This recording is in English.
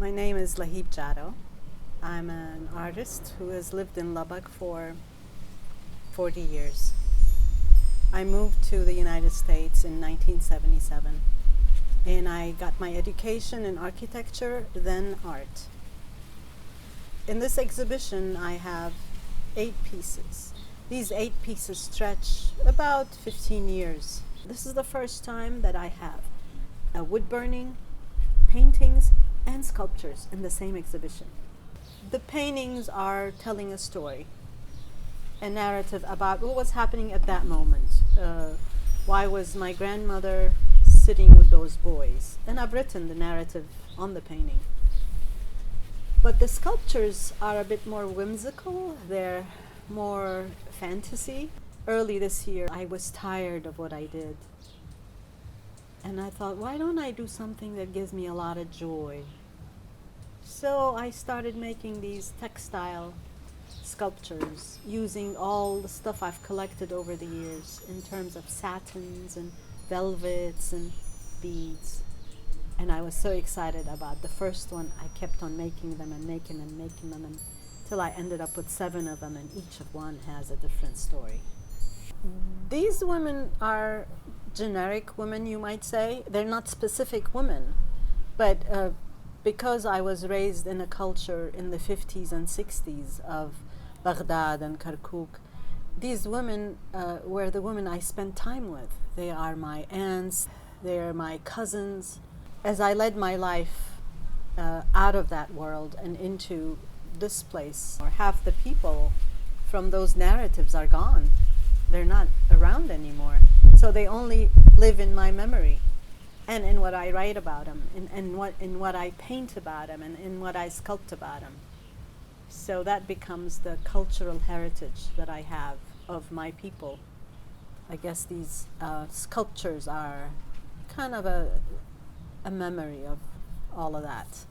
My name is Lahib Jaddo. I'm an artist who has lived in Lubbock for 40 years. I moved to the United States in 1977, and I got my education in architecture, then art. In this exhibition, I have 8 pieces. These 8 pieces stretch about 15 years. This is the first time that I have wood burning, paintings, and sculptures in the same exhibition. The paintings are telling a story, a narrative about what was happening at that moment. Why was my grandmother sitting with those boys? And I've written the narrative on the painting. But the sculptures are a bit more whimsical. They're more fantasy. Early this year, I was tired of what I did. And I thought, why don't I do something that gives me a lot of joy? So I started making these textile sculptures using all the stuff I've collected over the years in terms of satins and velvets and beads. And I was so excited about the first one. I kept on making them and making them until I ended up with 7 of them, and each of one has a different story. These women are generic women, you might say. They're not specific women, but because I was raised in a culture in the 50s and 60s of Baghdad and Kirkuk, these women were the women I spent time with. They are my aunts, they are my cousins. As I led my life out of that world and into this place, half the people from those narratives are gone. They're not around anymore. So they only live in my memory and in what I write about them, in what I paint about them, and in what I sculpt about them. So that becomes the cultural heritage that I have of my people. I guess these sculptures are kind of a memory of all of that.